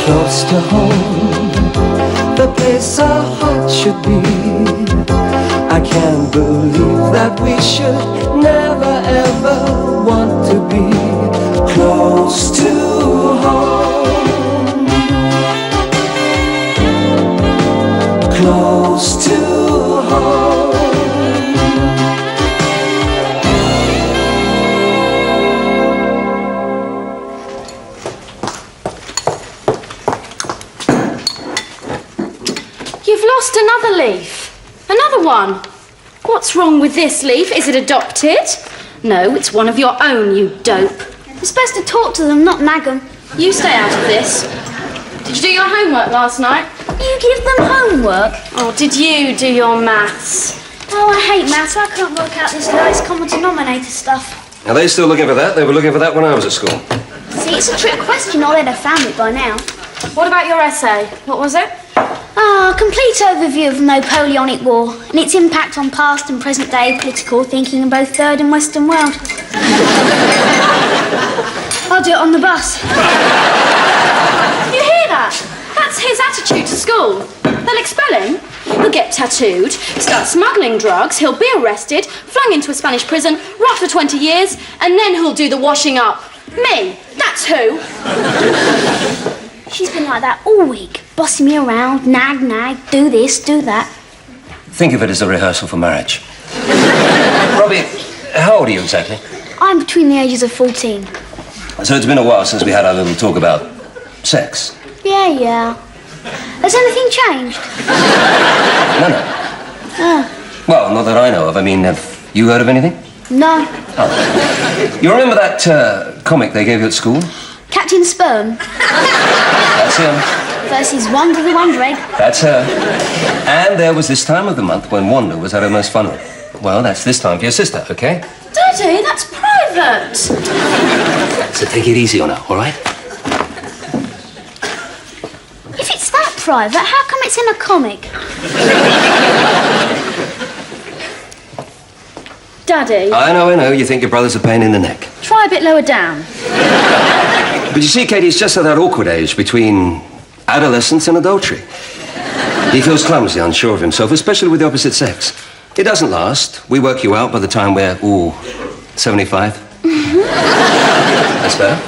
close to home, the place our heart should be. I can't believe that we should never ever want to be close to home, close to home. You've lost another leaf. Another one. What's wrong with this leaf? Is it adopted? No, it's one of your own, you dope. You're supposed to talk to them, not nag them. You stay out of this. Did you do your homework last night? You give them homework? Oh, did you do your maths? Oh, I hate maths. I can't work out this lowest common denominator stuff. Are they still looking for that? They were looking for that when I was at school. See, it's a trick question, or they'd have found it by now. What about your essay? What was it? A complete overview of the Napoleonic War and its impact on past and present day political thinking in both Third and Western world. I'll do it on the bus. You hear that? That's his attitude to school. They'll expel him. He'll get tattooed, start smuggling drugs, he'll be arrested, flung into a Spanish prison, rot for 20 years, and then he'll do the washing up. Me, that's who. She's been like that all week, bossing me around, nag, do this, do that. Think of it as a rehearsal for marriage. Robbie, how old are you exactly? I'm between the ages of 14. So it's been a while since we had our little talk about sex. Yeah. Has anything changed? No. Oh. Well, not that I know of. I mean, have you heard of anything? No. Oh. You remember that comic they gave you at school? Captain Sperm That's him. versus Wanda the Wonder Egg. That's her. And there was this time of the month when Wanda was at her most fun. Well, that's this time for your sister, okay? Daddy, that's private. So take it easy on her, all right? If it's that private, how come it's in a comic? Daddy, I know. You think your brother's a pain in the neck. try a bit lower down. But you see, Katie, it's just at that awkward age between adolescence and adultery. He feels clumsy, unsure of himself, especially with the opposite sex. It doesn't last. We work you out by the time we're, 75. That's better.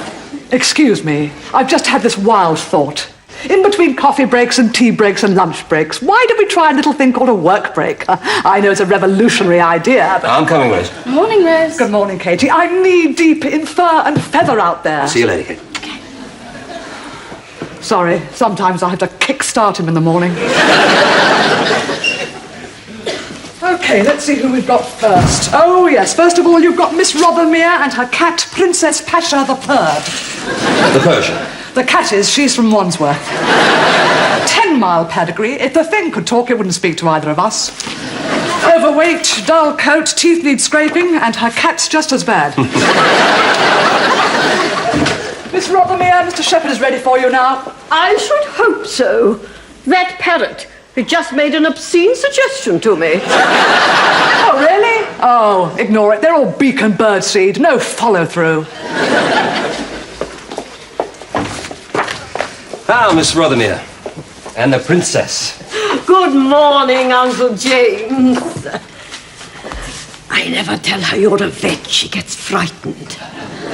Excuse me, I've just had this wild thought. In between coffee breaks and tea breaks and lunch breaks, why don't we try a little thing called a work break? I know it's a revolutionary idea, but... I'm coming, Rose. Morning, Rose. Good morning, Katie. I'm knee-deep in fur and feather out there. See you later, Katie. Sorry, sometimes I have to kick-start him in the morning. OK, let's see who we've got first. Oh, yes, first of all, you've got Miss Rothermere and her cat, Princess Pasha III. The Persian. The cat she's from Wandsworth. 10-mile pedigree. If the thing could talk, it wouldn't speak to either of us. Overweight, dull coat, teeth need scraping, and her cat's just as bad. Miss Rothermere, Mr. Shepherd is ready for you now. I should hope so. That parrot, it just made an obscene suggestion to me. Oh, really? Oh, ignore it. They're all beak and bird seed. No follow-through. Ah, Miss Rothermere. And the princess. Good morning, Uncle James. I never tell her you're a vet. She gets frightened.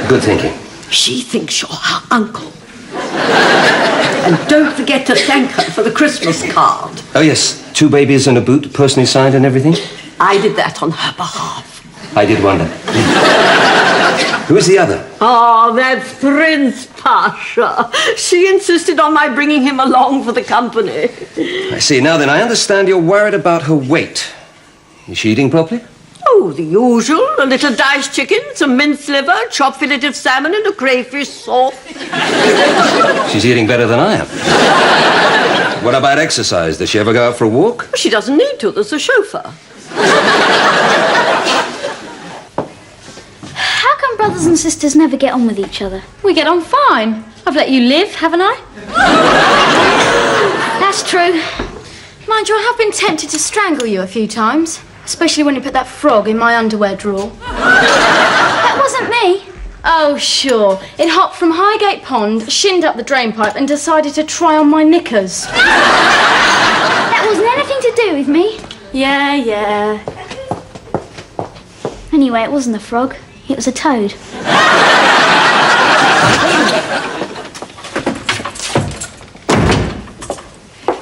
Good thinking. She thinks you're her uncle. And don't forget to thank her for the Christmas card. Oh, yes. 2 babies in a boot, personally signed and everything. I did that on her behalf. I did wonder. Who's the other? Oh, that's Prince Pasha. She insisted on my bringing him along for the company. I see. Now then, I understand you're worried about her weight. Is she eating properly? Oh, the usual. A little diced chicken, some minced liver, chopped fillet of salmon, and a crayfish sauce. She's eating better than I am. What about exercise? Does she ever go out for a walk? She doesn't need to. There's a chauffeur. How come brothers and sisters never get on with each other? We get on fine. I've let you live, haven't I? That's true. Mind you, I have been tempted to strangle you a few times. Especially when you put that frog in my underwear drawer. That wasn't me. Oh, sure. It hopped from Highgate Pond, shinned up the drain pipe, and decided to try on my knickers. That wasn't anything to do with me. Yeah. Anyway, it wasn't a frog. It was a toad.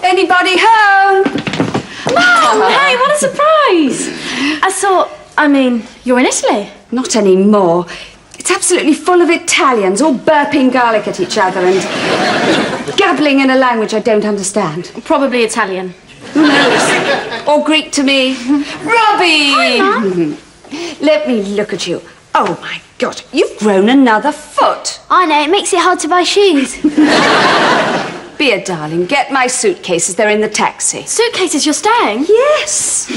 Anybody home? Mum, hey, what a surprise! You're in Italy. Not anymore. It's absolutely full of Italians, all burping garlic at each other and gabbling in a language I don't understand. Probably Italian. Who knows? Or Greek to me. Robbie! Hi, Mum. Let me look at you. Oh, my God, you've grown another foot. I know, it makes it hard to buy shoes. Be a darling, get my suitcases. They're in the taxi. Suitcases, you're staying? Yes.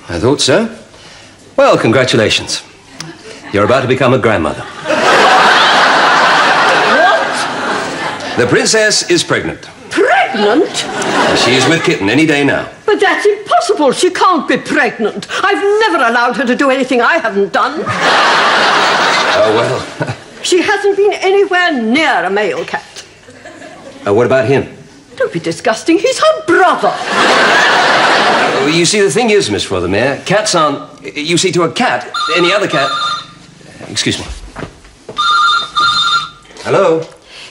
I thought so. Well, congratulations. You're about to become a grandmother. What? The princess is pregnant. Pregnant? She's with Kitten any day now. But that's impossible. She can't be pregnant. I've never allowed her to do anything I haven't done. Oh, well. She hasn't been anywhere near a male cat. What about him? Don't be disgusting. He's her brother. You see, the thing is, Miss Rothermere, cats aren't... You see, to a cat, any other cat... Excuse me. Hello?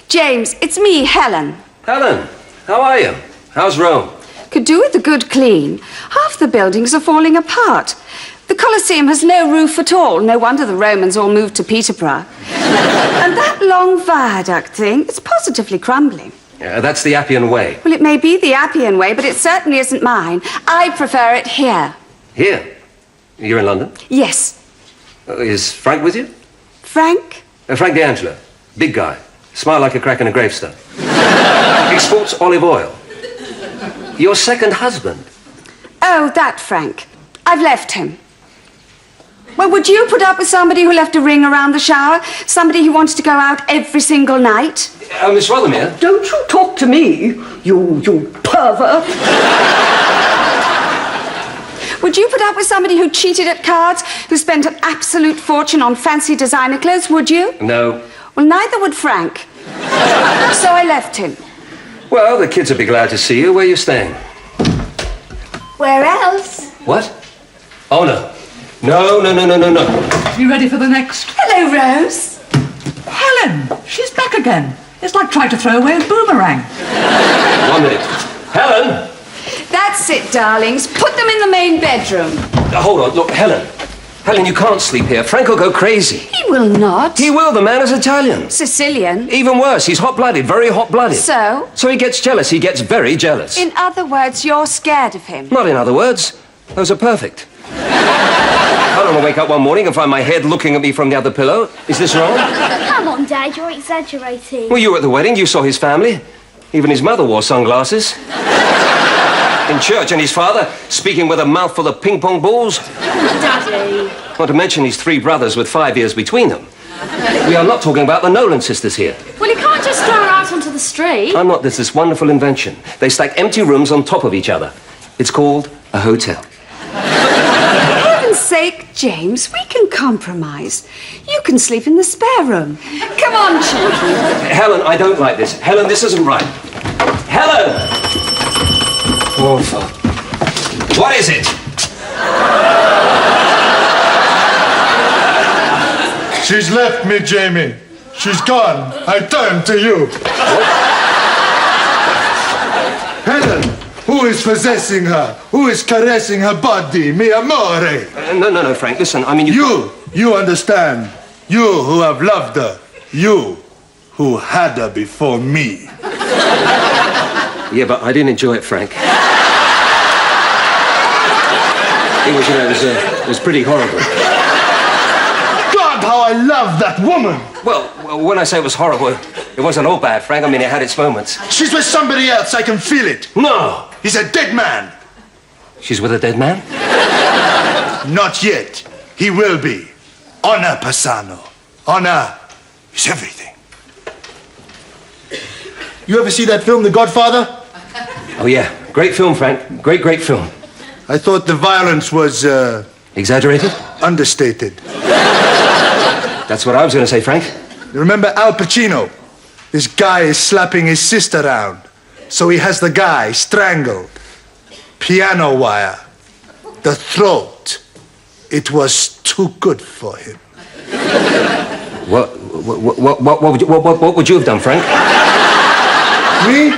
James, it's me, Helen. Helen, how are you? How's Rome? Could do with a good clean. Half the buildings are falling apart. The Colosseum has no roof at all. No wonder the Romans all moved to Peterborough. And that long viaduct thing, it's positively crumbling. That's the Appian Way. Well, it may be the Appian Way, but it certainly isn't mine. I prefer it here. Here? You're in London? Yes. Is Frank with you? Frank? Frank D'Angelo. Big guy. Smile like a crack in a gravestone. Exports olive oil. Your second husband? Oh, that Frank. I've left him. Well, would you put up with somebody who left a ring around the shower? Somebody who wanted to go out every single night? Miss Rothermere? Don't you talk to me, you pervert. Would you put up with somebody who cheated at cards, who spent an absolute fortune on fancy designer clothes, would you? No. Well, neither would Frank. So I left him. Well, the kids will be glad to see you. Where are you staying? Where else? What? Oh, no. No. You ready for the next? Hello, Rose. Helen, she's back again. It's like trying to throw away a boomerang. 1 minute. Helen! That's it, darlings. Put them in the main bedroom. Hold on. Look, Helen. Helen, you can't sleep here. Frank will go crazy. He will not. He will. The man is Italian. Sicilian. Even worse, he's hot-blooded, very hot-blooded. So? So he gets jealous. He gets very jealous. In other words, you're scared of him. Not in other words. Those are perfect. I don't want to wake up one morning and find my head looking at me from the other pillow. Is this wrong? Come on, Dad, you're exaggerating. Well, you were at the wedding. You saw his family. Even his mother wore sunglasses. In church, and his father speaking with a mouthful of ping-pong balls. Daddy. Not to mention his 3 brothers with 5 years between them. We are not talking about the Nolan sisters here. Well, you can't just throw her out onto the street. There's this wonderful invention. They stack empty rooms on top of each other. It's called a hotel. For heaven's sake, James, we can compromise. You can sleep in the spare room. Come on, children. Helen, I don't like this. Helen, this isn't right. Helen! Oh, fuck. What is it? She's left me, Jamie. She's gone. I turn to you. Helen, who is possessing her? Who is caressing her body? Mi amore. No, Frank, listen, I mean, You understand. You who have loved her. You who had her before me. Yeah, but I didn't enjoy it, Frank. It was pretty horrible. God, how I love that woman. Well, when I say it was horrible, it wasn't all bad, Frank. I mean, it had its moments. She's with somebody else. I can feel it. No! He's a dead man. She's with a dead man? Not yet. He will be. Honor, Passano. Honor is everything. You ever see that film, The Godfather? Oh, yeah. Great film, Frank. Great film. I thought the violence was, Exaggerated? understated. That's what I was going to say, Frank. You remember Al Pacino? This guy is slapping his sister around. So he has the guy strangled. Piano wire. The throat. It was too good for him. What would you have done, Frank? Me?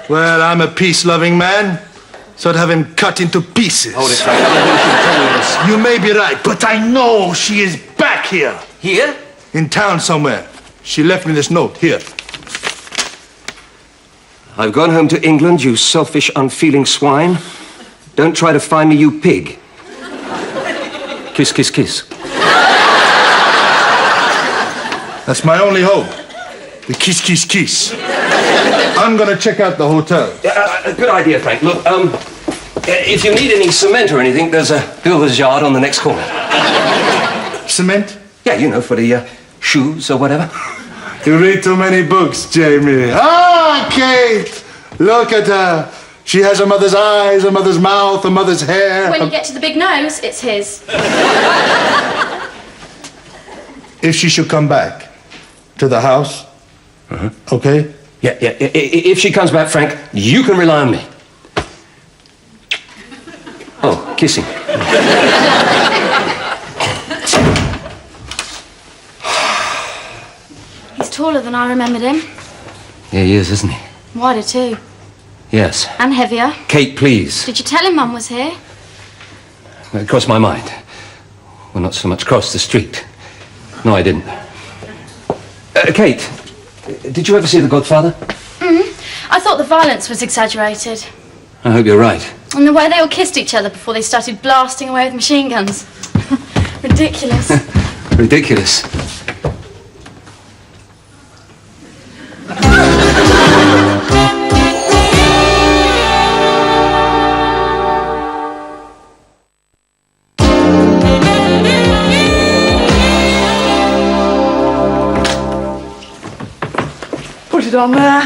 Well, I'm a peace-loving man. So I'd have him cut into pieces. Hold it, Frank. I don't think you should tell me this. You may be right, but I know she is back here. Here? In town somewhere. She left me this note here. I've gone home to England, you selfish, unfeeling swine. Don't try to find me, you pig. Kiss, kiss, kiss. That's my only hope. The kiss, kiss, kiss. I'm gonna check out the hotel. Good idea, Frank. Look, if you need any cement or anything, there's a builder's yard on the next corner. Cement? Yeah, you know, for the shoes or whatever. You read too many books, Jamie. Ah, Kate! Look at her. She has a mother's eyes, a mother's mouth, a mother's hair. When you get to the big nose, it's his. If she should come back to the house, okay? Yeah. If she comes back, Frank, you can rely on me. Oh, kissing. He's taller than I remembered him. Yeah, he is, isn't he? Wider too. Yes. And heavier. Kate, please. Did you tell him Mum was here? It crossed my mind. Well, not so much crossed the street. No, I didn't. Kate, did you ever see The Godfather? I thought the violence was exaggerated. I hope you're right. And the way they all kissed each other before they started blasting away with machine guns. Ridiculous. Ridiculous. Put it on there.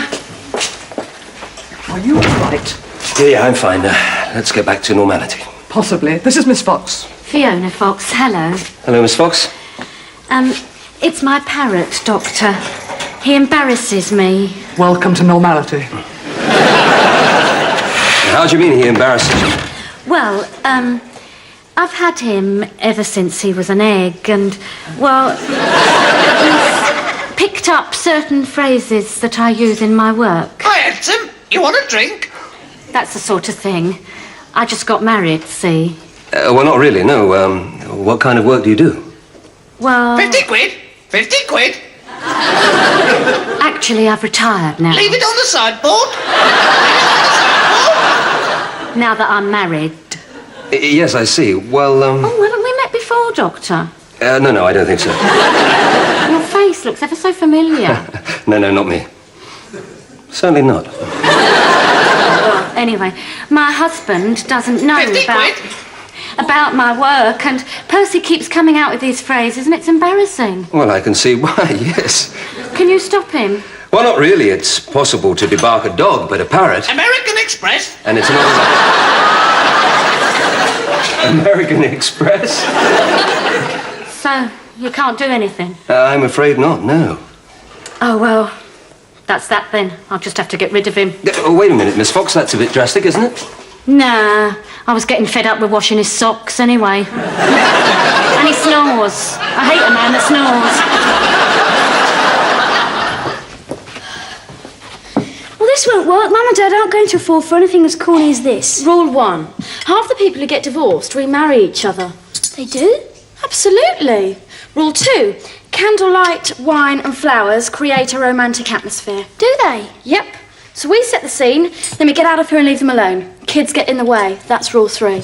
Are you all right? Yeah, I'm fine. Let's get back to normality. Possibly. This is Miss Fox. Fiona Fox, hello. Hello, Miss Fox. It's my parrot, Doctor. He embarrasses me. Welcome to normality. How do you mean he embarrasses you? Well, I've had him ever since he was an egg, and, well, he's picked up certain phrases that I use in my work. Hi, handsome. You want a drink? That's the sort of thing. I just got married, see. Well, not really, no. What kind of work do you do? Well, 50 quid. 50 quid. actually, I've retired now. Leave it on the sideboard. Now that I'm married. Yes, I see. Well, Oh, haven't we met before, Doctor? No, I don't think so. Your face looks ever so familiar. No, not me. Certainly not. Anyway, my husband doesn't know 50 about my work, and Percy keeps coming out with these phrases, and it's embarrassing. Well, I can see why, yes. Can you stop him? Well, not really. It's possible to debark a dog, but a parrot... American Express. And it's not... American Express? So, you can't do anything? I'm afraid not, no. Oh, well, that's that then. I'll just have to get rid of him. Oh, wait a minute, Miss Fox. That's a bit drastic, isn't it? Nah, I was getting fed up with washing his socks anyway. And he snores. I hate a man that snores. Well, this won't work. Mum and Dad aren't going to fall for anything as corny as this. Rule 1. Half the people who get divorced remarry each other. They do? Absolutely. Rule 2. Candlelight, wine and flowers create a romantic atmosphere. Do they? Yep. So we set the scene, then we get out of here and leave them alone. Kids get in the way. That's rule 3.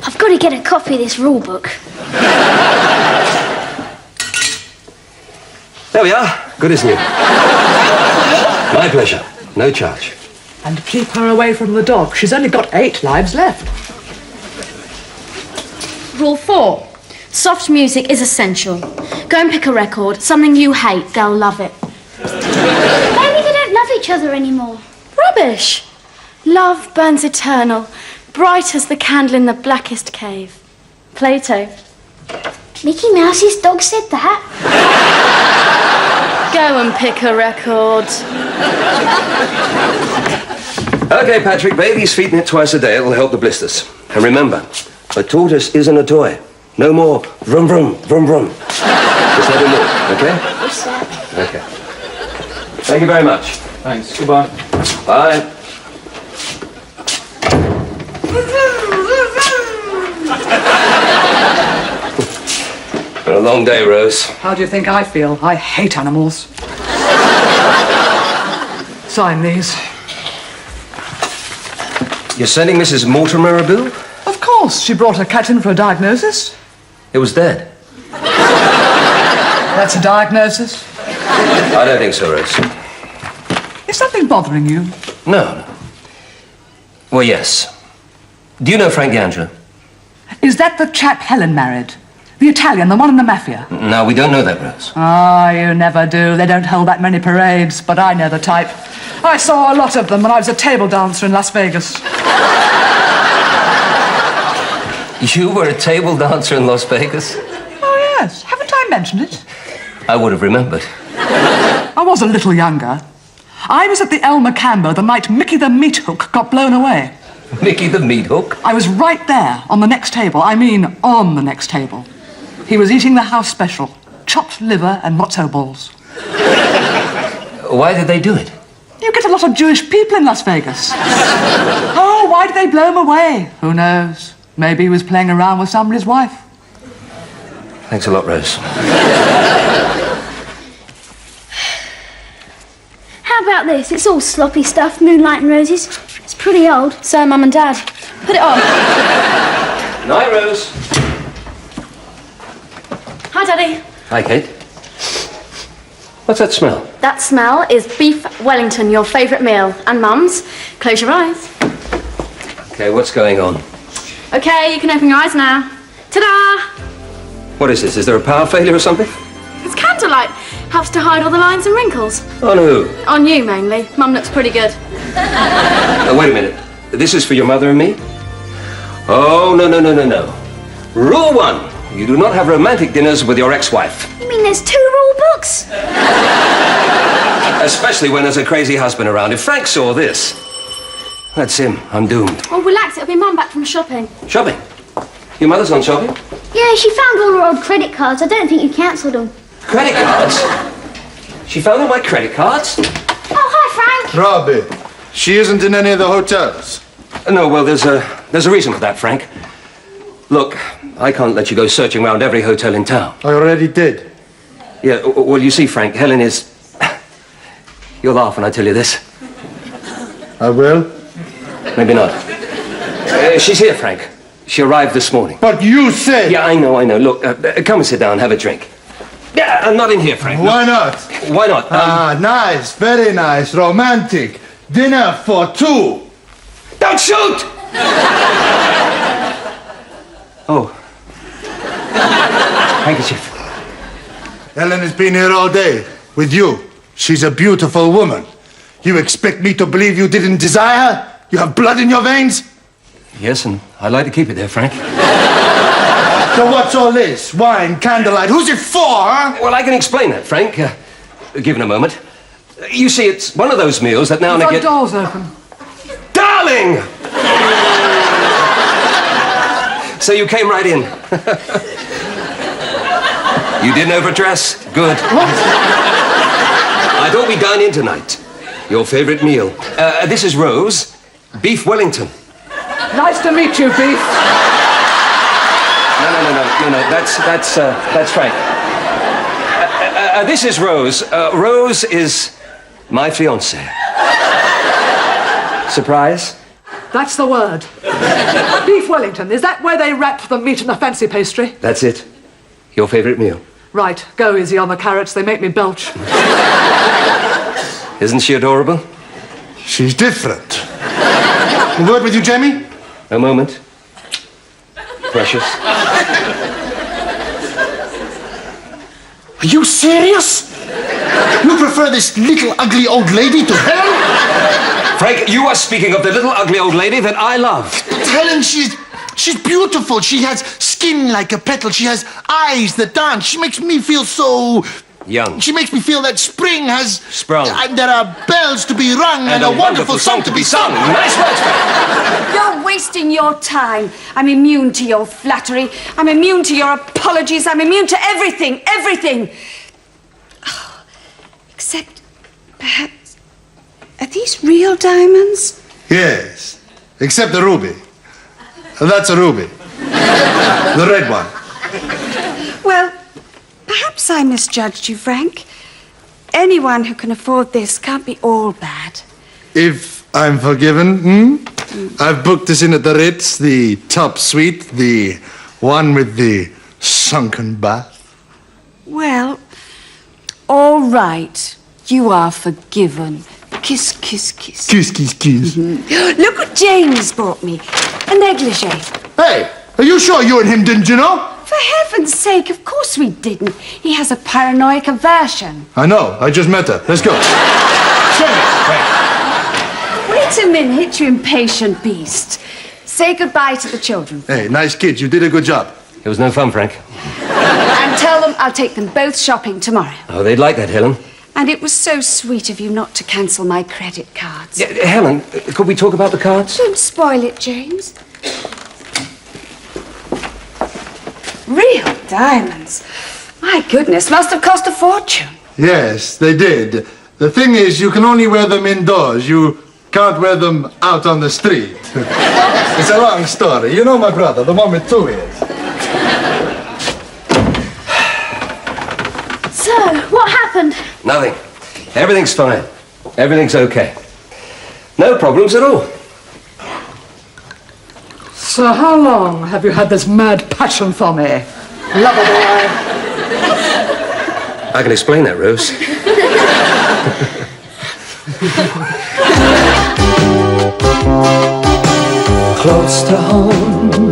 I've got to get a copy of this rule book. There we are. Good, isn't it? My pleasure. No charge. And keep her away from the dog. She's only got 8 lives left. Rule 4. Soft music is essential. Go and pick a record. Something you hate. They'll love it. Maybe they don't love each other anymore. Rubbish. Love burns eternal. bright as the candle in the blackest cave. Plato. Mickey Mouse's dog said that. Go and pick a record. Okay, Patrick, bathe these feet in it twice a day. It'll help the blisters. And remember, a tortoise isn't a toy. No more vroom, vroom, vroom, vroom. Just let him walk, okay? Yes, sir. Okay. Thank you very much. Thanks. Goodbye. Bye. Been a long day, Rose. How do you think I feel? I hate animals. Sign these. You're sending Mrs. Mortimer a bill? Of course, she brought her cat in for a diagnosis. It was dead. That's a diagnosis. I don't think so, Rose. Is something bothering you? No. Well, yes. Do you know Frank D'Angelo? Is that the chap Helen married? The Italian, the one in the mafia? No, we don't know that, Rose. Ah, you never do. They don't hold that many parades, but I know the type. I saw a lot of them when I was a table dancer in Las Vegas. You were a table dancer in Las Vegas? Oh, yes. Haven't I mentioned it? I would have remembered. I was a little younger. I was at the El Macambo the night Mickey the Meat Hook got blown away. Mickey the Meat Hook? I was right there on the next table. I mean, on the next table. He was eating the house special, chopped liver and matzo balls. Why did they do it? You get a lot of Jewish people in Las Vegas. Oh, why did they blow him away? Who knows? Maybe he was playing around with somebody's wife. Thanks a lot, Rose. How about this? It's all sloppy stuff, Moonlight and Roses. It's pretty old. So, Mum and Dad, put it on. Night, Rose. Hi, Daddy. Hi, Kate. What's that smell? That smell is beef Wellington, your favourite meal. And Mum's. Close your eyes. Okay, what's going on? Okay, you can open your eyes now. Ta-da! What is this? Is there a power failure or something? It's candlelight. Helps to hide all the lines and wrinkles. On who? On you, mainly. Mum looks pretty good. Wait a minute. This is for your mother and me? Oh, no. Rule 1. You do not have romantic dinners with your ex-wife. You mean there's 2 rule books? Especially when there's a crazy husband around. If Frank saw this, that's him. I'm doomed. Oh, relax. It'll be Mum back from shopping. Shopping? Your mother's on shopping? Yeah, she found all her old credit cards. I don't think you cancelled them. Credit cards? She found all my credit cards? Oh, hi, Frank. Robbie, she isn't in any of the hotels. No, well, there's a reason for that, Frank. Look, I can't let you go searching around every hotel in town. I already did. Yeah, well, you see, Frank, Helen is... You'll laugh when I tell you this. I will. Maybe not. She's here, Frank. She arrived this morning. But you said... Yeah, I know. Look, come and sit down, have a drink. Yeah, I'm not in here, Frank. Why not? Why not? Nice, very nice, romantic. Dinner for 2. Don't shoot! Oh. Handkerchief. Helen has been here all day with you. She's a beautiful woman. You expect me to believe you didn't desire her? You have blood in your veins? Yes, and I'd like to keep it there, Frank. So what's all this? Wine, candlelight, who's it for, huh? Well, I can explain that, Frank. Given a moment. You see, it's one of those meals that now and The again... front door's open. Darling! So you came right in. You didn't overdress? Good. What? I thought we'd dine in tonight. Your favorite meal. This is Rose. Beef Wellington. Nice to meet you, Beef. No. That's Frank. This is Rose. Rose is my fiancée. Surprise? That's the word. Beef Wellington. Is that where they wrap the meat in the fancy pastry? That's it. Your favorite meal. Right. Go easy on the carrots. They make me belch. Isn't she adorable? She's different. A word with you, Jamie? A moment. Precious. Are you serious? You prefer this little ugly old lady to Helen? Frank, you are speaking of the little ugly old lady that I love. But Helen, she's beautiful. She has skin like a petal. She has eyes that dance. She makes me feel so... Young. She makes me feel that spring has... Sprung. And there are bells to be rung and a wonderful song to be sung. Nice words, Frank. You're wasting your time. I'm immune to your flattery. I'm immune to your apologies. I'm immune to everything, everything. Oh, except, perhaps, are these real diamonds? Yes, except the ruby. That's a ruby. The red one. Well, perhaps I misjudged you, Frank. Anyone who can afford this can't be all bad. If I'm forgiven, I've booked this in at the Ritz, the top suite, the one with the sunken bath. Well, all right. You are forgiven. Kiss, kiss, kiss. Kiss, kiss, kiss. Look what James brought me. A negligee. Hey, are you sure you and him didn't, you know? For heaven's sake, of course we didn't. He has a paranoid aversion. I know, I just met her. Let's go. Wait a minute, you impatient beast. Say goodbye to the children. Hey, nice kids, you did a good job. It was no fun, Frank. And tell them I'll take them both shopping tomorrow. Oh, they'd like that, Helen. And it was so sweet of you not to cancel my credit cards. Yeah, Helen, could we talk about the cards? Don't spoil it, James. Real diamonds. My goodness, must have cost a fortune. Yes, they did. The thing is, you can only wear them indoors. You can't wear them out on the street. It's a long story. You know my brother, the one with 2 ears. So, what happened? Nothing. Everything's fine. Everything's okay. No problems at all. So how long have you had this mad passion for me? Lover boy. I can explain that, Rose. Close to home,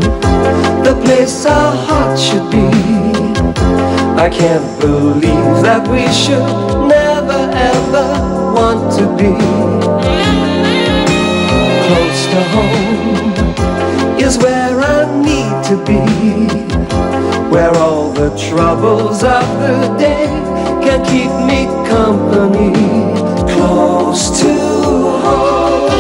the place our heart should be. I can't believe that we should never ever want to be. Close to home is where I need to be, where all the troubles of the day can keep me company. Close to home.